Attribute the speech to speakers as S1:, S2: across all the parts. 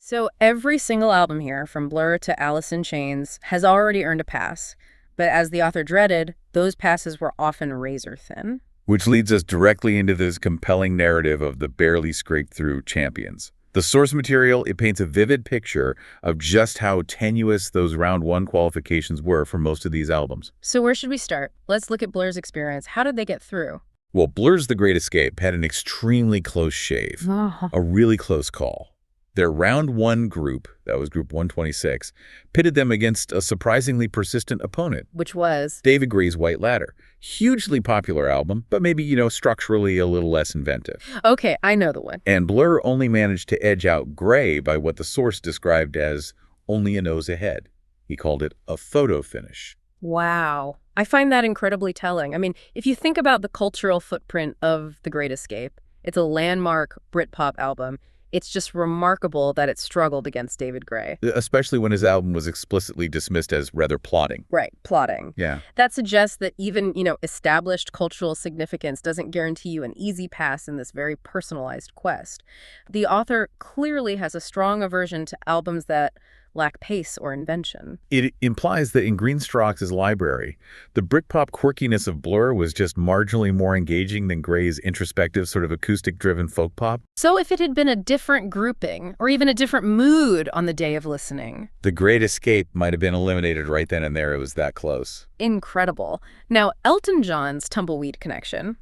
S1: So every single album here, from Blur to Alice in Chains, has already earned a pass. But as the author dreaded, those passes were often razor thin.
S2: Which leads us directly into this compelling narrative of the barely scraped through champions. The source material, it paints a vivid picture of just how tenuous those round one qualifications were for most of these albums.
S1: So where should we start? Let's look at Blur's experience. How did they get through?
S2: Well, Blur's The Great Escape had an extremely close shave, a really close call. Their round one group, that was group 126, pitted them against a surprisingly persistent opponent.
S1: Which was?
S2: David Gray's White Ladder. Hugely popular album, but maybe, structurally a little less inventive.
S1: Okay, I know the one.
S2: And Blur only managed to edge out Gray by what the source described as only a nose ahead. He called it a photo finish.
S1: Wow. I find that incredibly telling. I mean, if you think about the cultural footprint of The Great Escape, it's a landmark Britpop album. It's just remarkable that it struggled against David Gray.
S2: Especially when his album was explicitly dismissed as rather plotting.
S1: Right, plotting.
S2: Yeah.
S1: That suggests that even, established cultural significance doesn't guarantee you an easy pass in this very personalized quest. The author clearly has a strong aversion to albums that lack pace or invention.
S2: It implies that in Greenstocks' library, the Britpop quirkiness of Blur was just marginally more engaging than Gray's introspective sort of acoustic-driven folk pop.
S1: So if it had been a different grouping, or even a different mood on the day of listening,
S2: The Great Escape might have been eliminated right then and there. It was that close.
S1: Incredible. Now, Elton John's Tumbleweed connection,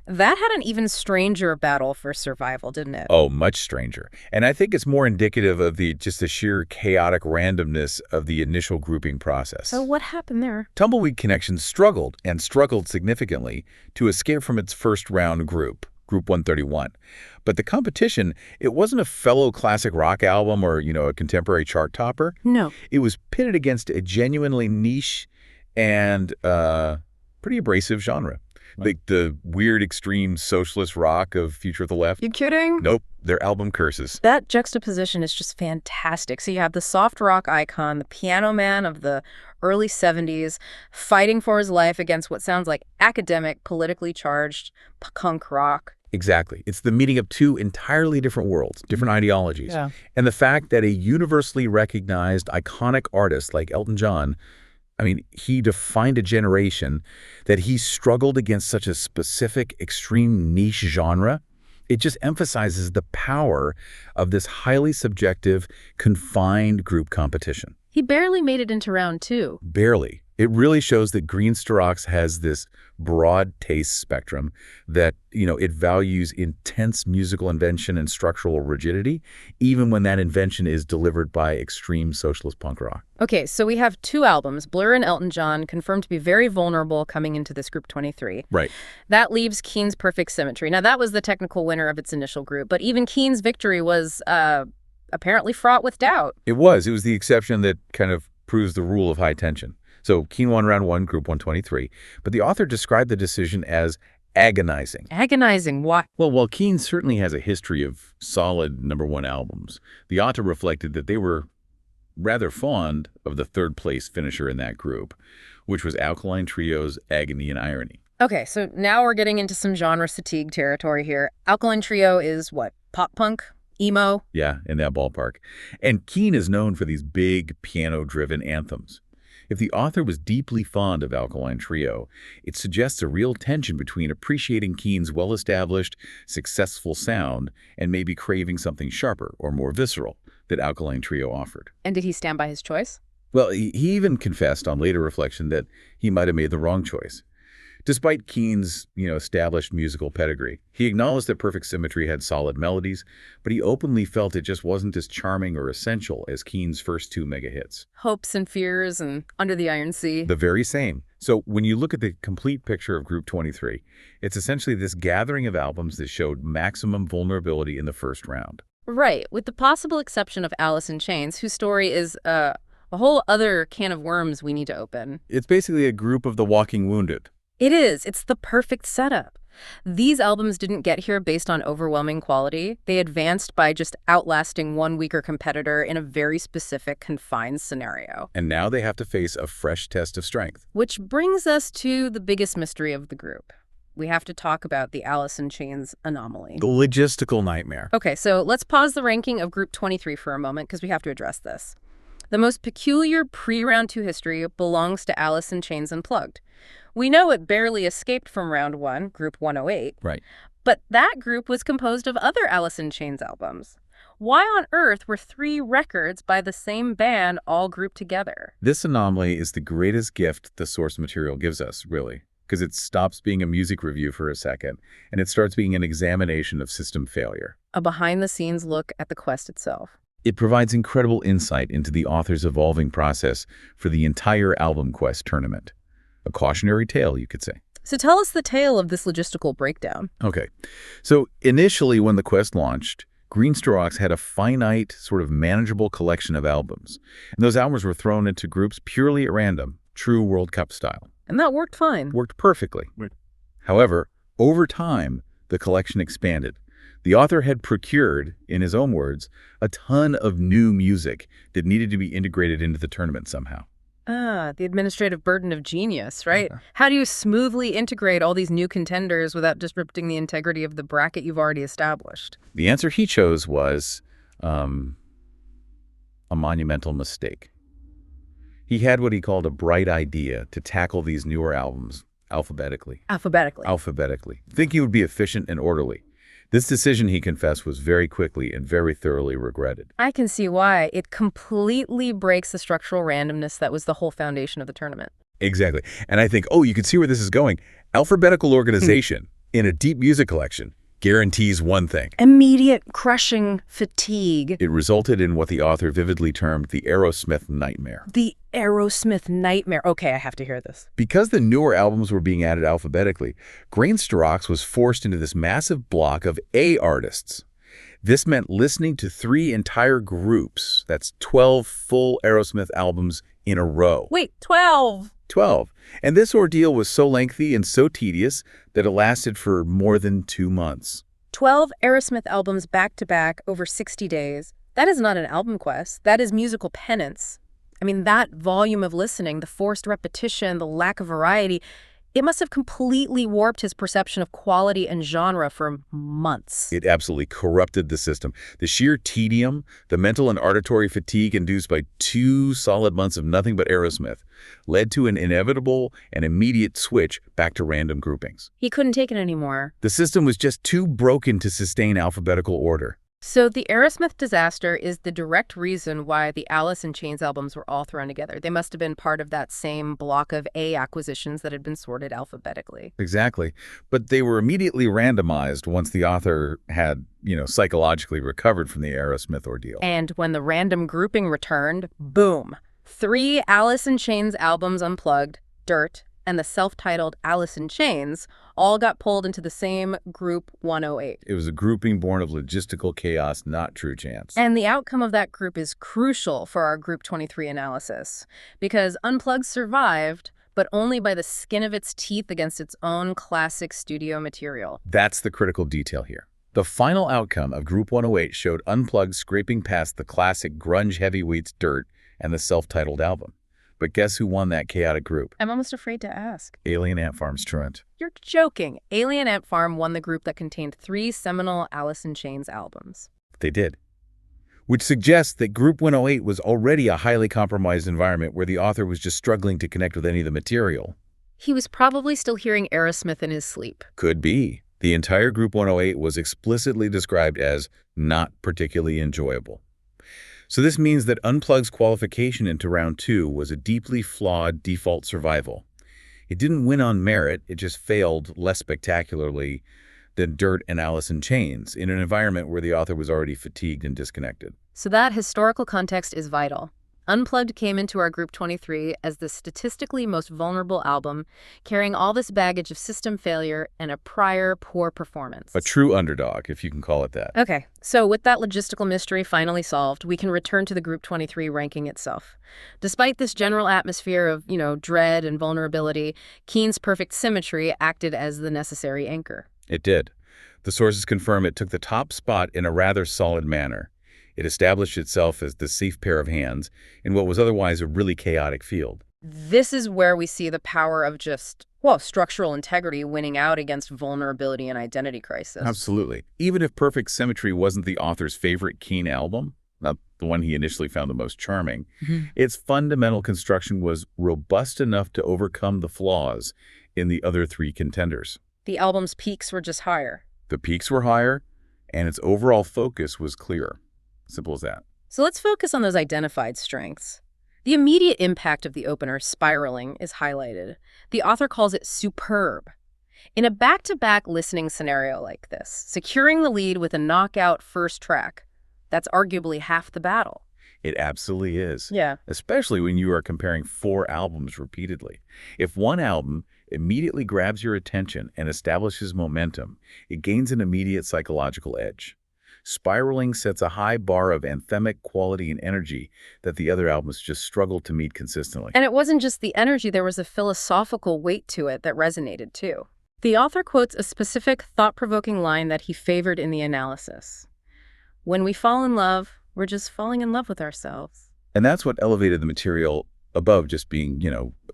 S1: that had an even stranger battle for survival, didn't it?
S2: Oh, much stranger. And I think it's more indicative of just the sheer chaotic randomness of the initial grouping process.
S1: So what happened there?
S2: Tumbleweed Connection struggled, and struggled significantly, to escape from its first round group 131. But the competition, it wasn't a fellow classic rock album or, a contemporary chart topper.
S1: No.
S2: It was pitted against a genuinely niche and pretty abrasive genre. Like the weird extreme socialist rock of Future of the Left.
S1: You kidding?
S2: Nope, their album curses.
S1: That juxtaposition is just fantastic. So you have the soft rock icon, the piano man of the early 70s, fighting for his life against what sounds like academic, politically charged punk rock.
S2: Exactly. It's the meeting of two entirely different worlds, different ideologies. Yeah. And the fact that a universally recognized, iconic artist like Elton John, he defined a generation, that he struggled against such a specific, extreme niche genre. It just emphasizes the power of this highly subjective, confined group competition.
S1: He barely made it into round two.
S2: Barely. It really shows that Greenstocks has this broad taste spectrum, that, it values intense musical invention and structural rigidity, even when that invention is delivered by extreme socialist punk rock.
S1: Okay, so we have two albums, Blur and Elton John, confirmed to be very vulnerable coming into this group 23.
S2: Right.
S1: That leaves Keane's Perfect Symmetry. Now, that was the technical winner of its initial group, but even Keane's victory was apparently fraught with doubt.
S2: It was. It was the exception that kind of proves the rule of high tension. So Keane won round one, group 123, but the author described the decision as agonizing.
S1: Agonizing? Why?
S2: Well, while Keane certainly has a history of solid #1 albums, the author reflected that they were rather fond of the third-place finisher in that group, which was Alkaline Trio's Agony and Irony.
S1: Okay, so now we're getting into some genre fatigue territory here. Alkaline Trio is what? Pop punk? Emo?
S2: Yeah, in that ballpark. And Keane is known for these big piano-driven anthems. If the author was deeply fond of Alkaline Trio, it suggests a real tension between appreciating Keane's well-established, successful sound and maybe craving something sharper or more visceral that Alkaline Trio offered.
S1: And did he stand by his choice?
S2: Well, he even confessed on later reflection that he might have made the wrong choice. Despite Keane's, established musical pedigree, he acknowledged that Perfect Symmetry had solid melodies, but he openly felt it just wasn't as charming or essential as Keane's first two mega hits.
S1: Hopes and Fears and Under the Iron Sea.
S2: The very same. So when you look at the complete picture of Group 23, it's essentially this gathering of albums that showed maximum vulnerability in the first round.
S1: Right, with the possible exception of Alice in Chains, whose story is a whole other can of worms we need to open.
S2: It's basically a group of the walking wounded.
S1: It is. It's the perfect setup. These albums didn't get here based on overwhelming quality. They advanced by just outlasting one weaker competitor in a very specific, confined scenario.
S2: And now they have to face a fresh test of strength.
S1: Which brings us to the biggest mystery of the group. we have to talk about the Alice in Chains anomaly.
S2: The logistical nightmare.
S1: Okay, so let's pause the ranking of Group 23 for a moment because we have to address this. The most peculiar pre-Round 2 history belongs to Alice in Chains Unplugged. We know it barely escaped from Round 1, Group 108.
S2: Right.
S1: But that group was composed of other Alice in Chains albums. Why on earth were 3 records by the same band all grouped together?
S2: This anomaly is the greatest gift the source material gives us, really, because it stops being a music review for a second, and it starts being an examination of system failure.
S1: A behind-the-scenes look at the quest itself.
S2: It provides incredible insight into the author's evolving process for the entire Album Quest tournament. A cautionary tale, you could say.
S1: So tell us the tale of this logistical breakdown.
S2: Okay. So initially, when the quest launched, Green Straw had a finite, sort of manageable collection of albums. And those albums were thrown into groups purely at random, true World Cup style.
S1: And that worked fine.
S2: Worked perfectly.
S3: Right.
S2: However, over time, the collection expanded. The author had procured, in his own words, a ton of new music that needed to be integrated into the tournament somehow.
S1: Ah, the administrative burden of genius, right?
S2: Yeah.
S1: How do you smoothly integrate all these new contenders without disrupting the integrity of the bracket you've already established?
S2: The answer he chose was a monumental mistake. He had what he called a bright idea to tackle these newer albums alphabetically.
S1: Alphabetically.
S2: Thinking it would be efficient and orderly. This decision, he confessed, was very quickly and very thoroughly regretted.
S1: I can see why. It completely breaks the structural randomness that was the whole foundation of the tournament.
S2: Exactly. And I think, you can see where this is going. Alphabetical organization in a deep music collection guarantees one thing.
S1: Immediate crushing fatigue.
S2: It resulted in what the author vividly termed the Aerosmith nightmare.
S1: The Aerosmith nightmare. Okay, I have to hear this.
S2: Because the newer albums were being added alphabetically, Grain Straw was forced into this massive block of A artists. This meant listening to 3 entire groups, that's 12 full Aerosmith albums in a row.
S1: Wait, 12?
S2: 12. And this ordeal was so lengthy and so tedious that it lasted for more than 2 months.
S1: 12 Aerosmith albums back-to-back over 60 days. That is not an album quest. That is musical penance. I mean, that volume of listening, the forced repetition, the lack of variety, it must have completely warped his perception of quality and genre for months.
S2: It absolutely corrupted the system. The sheer tedium, the mental and auditory fatigue induced by 2 solid months of nothing but Aerosmith, led to an inevitable and immediate switch back to random groupings.
S1: He couldn't take it anymore.
S2: The system was just too broken to sustain alphabetical order.
S1: So the Aerosmith disaster is the direct reason why the Alice in Chains albums were all thrown together. They must have been part of that same block of A acquisitions that had been sorted alphabetically.
S2: Exactly. But they were immediately randomized once the author had, psychologically recovered from the Aerosmith ordeal.
S1: And when the random grouping returned, boom, 3 Alice in Chains albums unplugged, Dirt, and the self-titled Alice in Chains all got pulled into the same Group 108.
S2: It was a grouping born of logistical chaos, not true chance.
S1: And the outcome of that group is crucial for our Group 23 analysis, because Unplugged survived, but only by the skin of its teeth against its own classic studio material.
S2: That's the critical detail here. The final outcome of Group 108 showed Unplugged scraping past the classic grunge heavyweights Dirt and the self-titled album. But guess who won that chaotic group?
S1: I'm almost afraid to ask.
S2: Alien Ant Farm's Truant.
S1: You're joking. Alien Ant Farm won the group that contained 3 seminal Alice in Chains albums.
S2: They did. Which suggests that Group 108 was already a highly compromised environment where the author was just struggling to connect with any of the material.
S1: He was probably still hearing Aerosmith in his sleep.
S2: Could be. The entire Group 108 was explicitly described as not particularly enjoyable. So this means that Unplugged's qualification into Round 2 was a deeply flawed default survival. It didn't win on merit, it just failed less spectacularly than Dirt and Alice in Chains, in an environment where the author was already fatigued and disconnected.
S1: So that historical context is vital. Unplugged came into our Group 23 as the statistically most vulnerable album, carrying all this baggage of system failure and a prior poor performance.
S2: A true underdog, if you can call it that.
S1: Okay, so with that logistical mystery finally solved, we can return to the Group 23 ranking itself. Despite this general atmosphere of, dread and vulnerability, Keane's perfect symmetry acted as the necessary anchor.
S2: It did. The sources confirm it took the top spot in a rather solid manner. It established itself as the safe pair of hands in what was otherwise a really chaotic field.
S1: This is where we see the power of just, well, structural integrity winning out against vulnerability and identity crisis.
S2: Absolutely. Even if Perfect Symmetry wasn't the author's favorite Keane album, not the one he initially found the most charming, its fundamental construction was robust enough to overcome the flaws in the other three contenders.
S1: The album's peaks were just higher.
S2: The peaks were higher, and its overall focus was clear. Simple as that.
S1: So let's focus on those identified strengths. The immediate impact of the opener, Spiraling, is highlighted. The author calls it superb. In a back-to-back listening scenario like this, securing the lead with a knockout first track, that's arguably half the battle.
S2: It absolutely is.
S1: Yeah.
S2: Especially when you are comparing 4 albums repeatedly. If one album immediately grabs your attention and establishes momentum, it gains an immediate psychological edge. Spiraling sets a high bar of anthemic quality and energy that the other albums just struggled to meet consistently.
S1: And it wasn't just the energy, there was a philosophical weight to it that resonated too. The author quotes a specific thought-provoking line that he favored in the analysis. When we fall in love, we're just falling in love with ourselves.
S2: And that's what elevated the material above just being,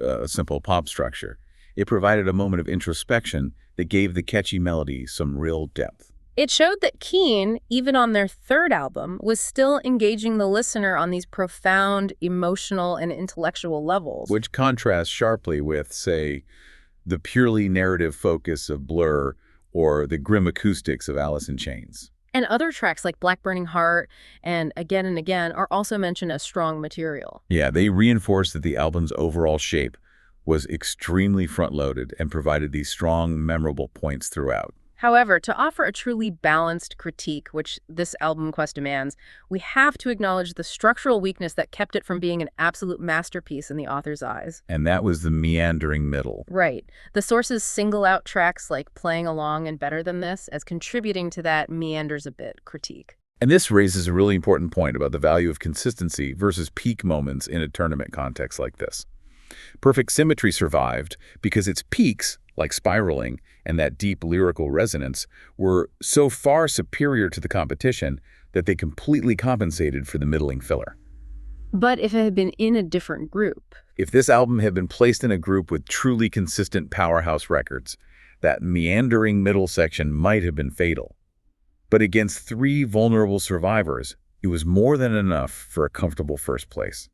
S2: a simple pop structure. It provided a moment of introspection that gave the catchy melody some real depth.
S1: It showed that Keane, even on their third album, was still engaging the listener on these profound emotional and intellectual levels.
S2: Which contrasts sharply with, say, the purely narrative focus of Blur or the grim acoustics of Alice in Chains.
S1: And other tracks like Black Burning Heart and Again are also mentioned as strong material.
S2: Yeah, they reinforced that the album's overall shape was extremely front-loaded and provided these strong, memorable points throughout.
S1: However, to offer a truly balanced critique, which this album quest demands, we have to acknowledge the structural weakness that kept it from being an absolute masterpiece in the author's eyes.
S2: And that was the meandering middle.
S1: Right. The sources single out tracks like Playing Along and Better Than This as contributing to that meanders a bit critique.
S2: And this raises a really important point about the value of consistency versus peak moments in a tournament context like this. Perfect Symmetry survived because its peaks, like Spiraling and that deep lyrical resonance, were so far superior to the competition that they completely compensated for the middling filler.
S1: But if it had been in a different group?
S2: If this album had been placed in a group with truly consistent powerhouse records, that meandering middle section might have been fatal. But against 3 vulnerable survivors, it was more than enough for a comfortable first place.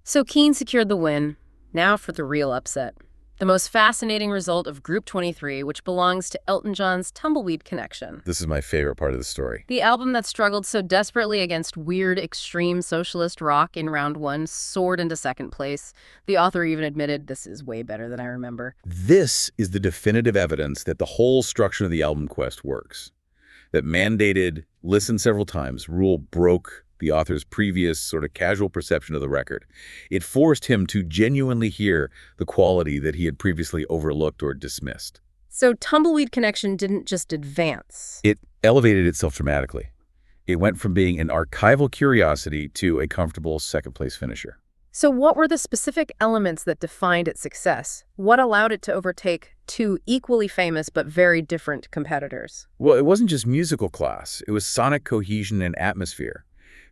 S1: So Keane secured the win. Now for the real upset. The most fascinating result of Group 23, which belongs to Elton John's Tumbleweed Connection.
S2: This is my favorite part of the story.
S1: The album that struggled so desperately against weird, extreme socialist rock in round 1 soared into second place. The author even admitted, this is way better than I remember.
S2: This is the definitive evidence that the whole structure of the album quest works. That mandated, listen several times, rule broke the author's previous sort of casual perception of the record. It forced him to genuinely hear the quality that he had previously overlooked or dismissed.
S1: So Tumbleweed Connection didn't just advance.
S2: It elevated itself dramatically. It went from being an archival curiosity to a comfortable second-place finisher.
S1: So what were the specific elements that defined its success? What allowed it to overtake 2 equally famous but very different competitors?
S2: Well, it wasn't just musical class. It was sonic cohesion and atmosphere.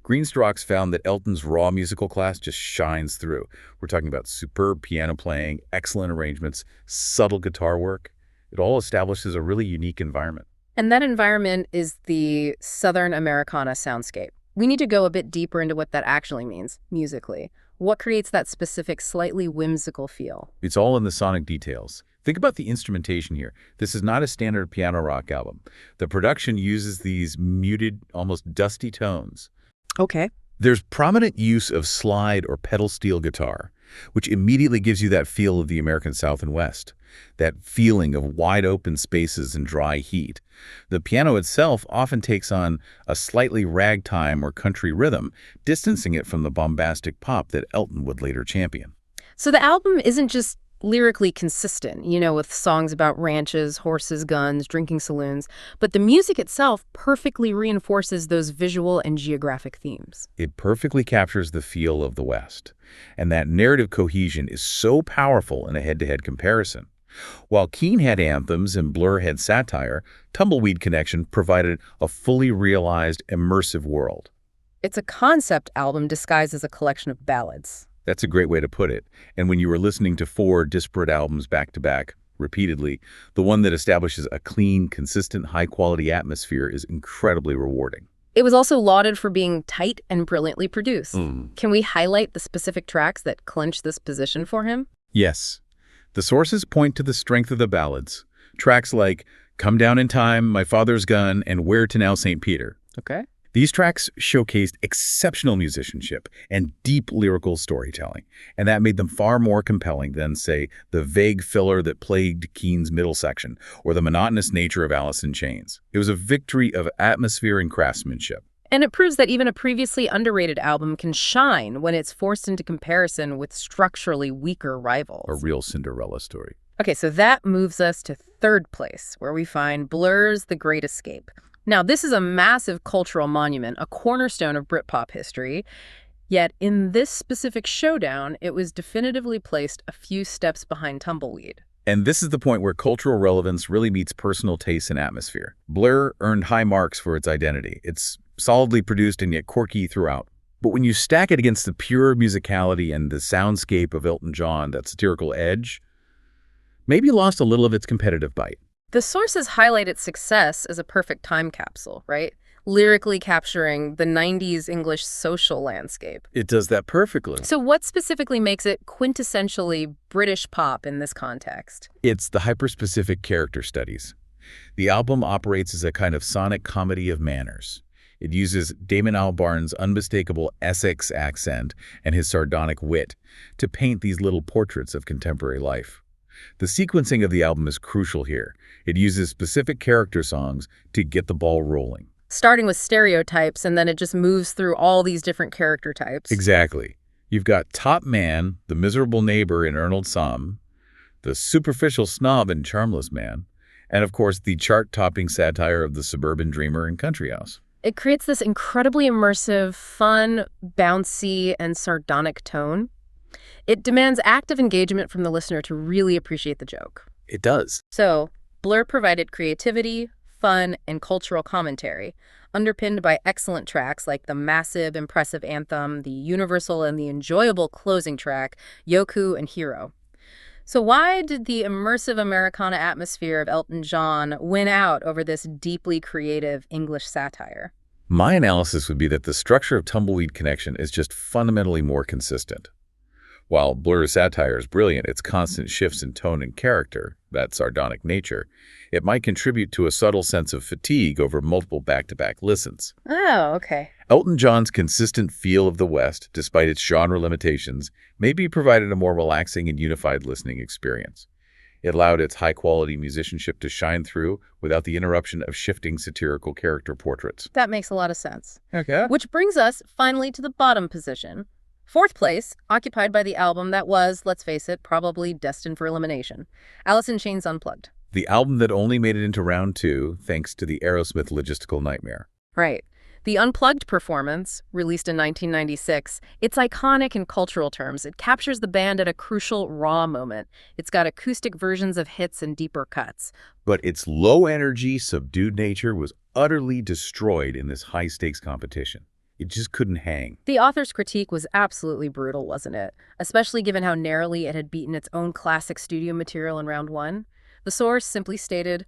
S2: Greenstrokes found that Elton's raw musical class just shines through. We're talking about superb piano playing, excellent arrangements, subtle guitar work. It all establishes a really unique environment.
S1: And that environment is the Southern Americana soundscape. We need to go a bit deeper into what that actually means, musically. What creates that specific, slightly whimsical feel?
S2: It's all in the sonic details. Think about the instrumentation here. This is not a standard piano rock album. The production uses these muted, almost dusty tones.
S1: Okay.
S2: There's prominent use of slide or pedal steel guitar, which immediately gives you that feel of the American South and West, that feeling of wide open spaces and dry heat. The piano itself often takes on a slightly ragtime or country rhythm, distancing it from the bombastic pop that Elton would later champion.
S1: So the album isn't just lyrically consistent, with songs about ranches, horses, guns, drinking saloons, but the music itself perfectly reinforces those visual and geographic themes.
S2: It perfectly captures the feel of the West, and that narrative cohesion is so powerful in a head-to-head comparison. While Keane had anthems and Blur had satire, Tumbleweed Connection provided a fully realized, immersive world.
S1: It's a concept album disguised as a collection of ballads.
S2: That's a great way to put it. And when you were listening to 4 disparate albums back-to-back, repeatedly, the one that establishes a clean, consistent, high-quality atmosphere is incredibly rewarding.
S1: It was also lauded for being tight and brilliantly produced.
S2: Mm.
S1: Can we highlight the specific tracks that clinch this position for him?
S2: Yes. The sources point to the strength of the ballads. Tracks like Come Down in Time, My Father's Gun, and Where to Now, St. Peter.
S1: Okay.
S2: These tracks showcased exceptional musicianship and deep lyrical storytelling, and that made them far more compelling than, say, the vague filler that plagued Keane's middle section or the monotonous nature of Alice in Chains. It was a victory of atmosphere and craftsmanship.
S1: And it proves that even a previously underrated album can shine when it's forced into comparison with structurally weaker rivals.
S2: A real Cinderella story.
S1: Okay, so that moves us to third place, where we find Blur's The Great Escape. Now, this is a massive cultural monument, a cornerstone of Britpop history. Yet, in this specific showdown, it was definitively placed a few steps behind Tumbleweed.
S2: And this is the point where cultural relevance really meets personal taste and atmosphere. Blur earned high marks for its identity. It's solidly produced and yet quirky throughout. But when you stack it against the pure musicality and the soundscape of Elton John, that satirical edge, maybe lost a little of its competitive bite.
S1: The sources highlight its success as a perfect time capsule, right? Lyrically capturing the 90s English social landscape.
S2: It does that perfectly.
S1: So what specifically makes it quintessentially British pop in this context?
S2: It's the hyperspecific character studies. The album operates as a kind of sonic comedy of manners. It uses Damon Albarn's unmistakable Essex accent and his sardonic wit to paint these little portraits of contemporary life. The sequencing of the album is crucial here. It uses specific character songs to get the ball rolling.
S1: Starting with stereotypes, and then it just moves through all these different character types.
S2: Exactly. You've got Top Man, the miserable neighbor in Arnold Somm, the superficial snob in Charmless Man, and of course the chart-topping satire of the suburban dreamer in Country House.
S1: It creates this incredibly immersive, fun, bouncy, and sardonic tone. It demands active engagement from the listener to really appreciate the joke.
S2: It does.
S1: So, Blur provided creativity, fun, and cultural commentary, underpinned by excellent tracks like the massive, impressive anthem, the universal and the enjoyable closing track, Yoku and Hero. So why did the immersive Americana atmosphere of Elton John win out over this deeply creative English satire?
S2: My analysis would be that the structure of Tumbleweed Connection is just fundamentally more consistent. While Blur's satire is brilliant, its constant shifts in tone and character, that sardonic nature, it might contribute to a subtle sense of fatigue over multiple back-to-back listens.
S1: Oh, okay.
S2: Elton John's consistent feel of the West, despite its genre limitations, maybe provided a more relaxing and unified listening experience. It allowed its high-quality musicianship to shine through without the interruption of shifting satirical character portraits.
S1: That makes a lot of sense.
S2: Okay.
S1: Which brings us finally to the bottom position. Fourth place, occupied by the album that was, let's face it, probably destined for elimination. Alice in Chains Unplugged.
S2: The album that only made it into round 2 thanks to the Aerosmith logistical nightmare.
S1: Right. The Unplugged performance, released in 1996, it's iconic in cultural terms. It captures the band at a crucial, raw moment. It's got acoustic versions of hits and deeper cuts.
S2: But its low-energy, subdued nature was utterly destroyed in this high-stakes competition. It just couldn't hang.
S1: The author's critique was absolutely brutal, wasn't it? Especially given how narrowly it had beaten its own classic studio material in round 1. The source simply stated,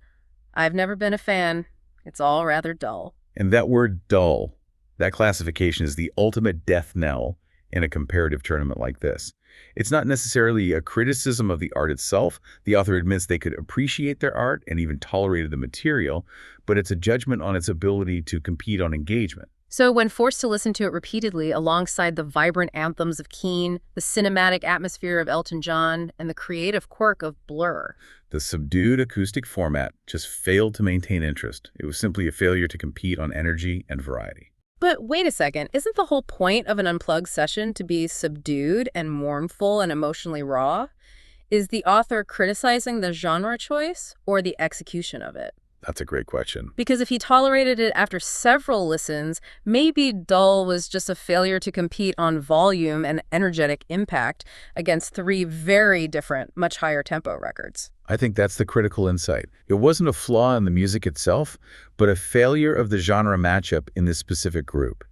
S1: "I've never been a fan. It's all rather dull."
S2: And that word dull, that classification is the ultimate death knell in a comparative tournament like this. It's not necessarily a criticism of the art itself. The author admits they could appreciate their art and even tolerated the material, but it's a judgment on its ability to compete on engagement.
S1: So when forced to listen to it repeatedly alongside the vibrant anthems of Keane, the cinematic atmosphere of Elton John, and the creative quirk of Blur,
S2: the subdued acoustic format just failed to maintain interest. It was simply a failure to compete on energy and variety.
S1: But wait a second, isn't the whole point of an Unplugged session to be subdued and mournful and emotionally raw? Is the author criticizing the genre choice or the execution of it?
S2: That's a great question.
S1: Because if he tolerated it after several listens, maybe dull was just a failure to compete on volume and energetic impact against 3 very different, much higher tempo records.
S2: I think that's the critical insight. It wasn't a flaw in the music itself, but a failure of the genre matchup in this specific group.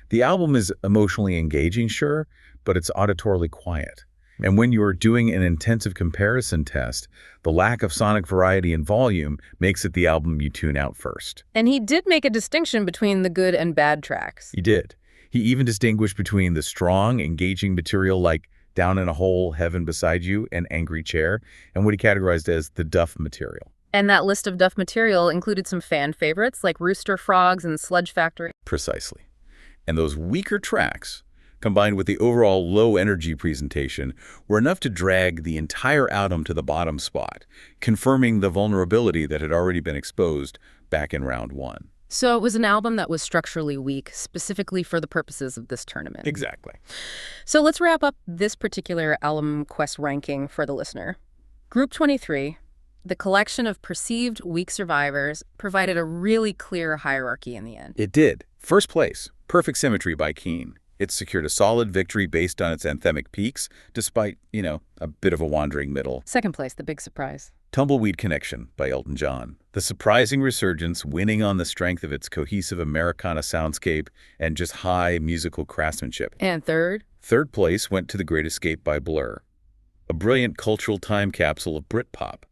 S2: The album is emotionally engaging, sure, but it's auditorily quiet. And when you're doing an intensive comparison test, the lack of sonic variety and volume makes it the album you tune out first.
S1: And he did make a distinction between the good and bad tracks.
S2: He did. He even distinguished between the strong, engaging material like Down in a Hole, Heaven Beside You, and Angry Chair, and what he categorized as the duff material.
S1: And that list of duff material included some fan favorites like Rooster Frogs and Sludge Factory.
S2: Precisely. And those weaker tracks, combined with the overall low-energy presentation, were enough to drag the entire album to the bottom spot, confirming the vulnerability that had already been exposed back in round one.
S1: So it was an album that was structurally weak, specifically for the purposes of this tournament.
S2: Exactly.
S1: So let's wrap up this particular Album Quest ranking for the listener. Group 23, the collection of perceived weak survivors, provided a really clear hierarchy in the end.
S2: It did. First place, Perfect Symmetry by Keane. It secured a solid victory based on its anthemic peaks, despite, a bit of a wandering middle.
S1: Second place, the big surprise.
S2: Tumbleweed Connection by Elton John. The surprising resurgence, winning on the strength of its cohesive Americana soundscape and just high musical craftsmanship.
S1: And third?
S2: Third place went to The Great Escape by Blur. A brilliant cultural time capsule of Britpop,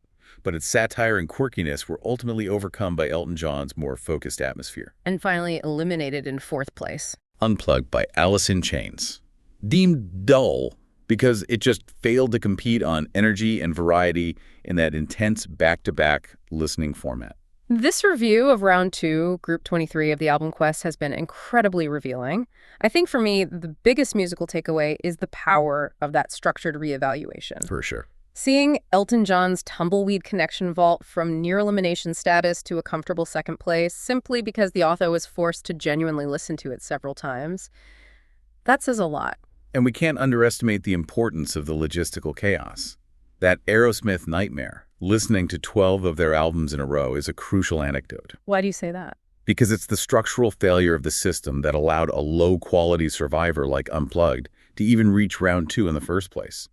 S2: but its satire and quirkiness were ultimately overcome by Elton John's more focused atmosphere.
S1: And finally eliminated in fourth place.
S2: Unplugged by Alice in Chains. Deemed dull because it just failed to compete on energy and variety in that intense back-to-back listening format.
S1: This review of round 2, Group 23 of the Album Quest, has been incredibly revealing. I think for me, the biggest musical takeaway is the power of that structured reevaluation.
S2: For sure.
S1: Seeing Elton John's Tumbleweed Connection vault from near elimination status to a comfortable second place simply because the author was forced to genuinely listen to it several times, that says a lot.
S2: And we can't underestimate the importance of the logistical chaos. That Aerosmith nightmare, listening to 12 of their albums in a row, is a crucial anecdote.
S1: Why do you say that?
S2: Because it's the structural failure of the system that allowed a low-quality survivor like Unplugged to even reach round 2 in the first place.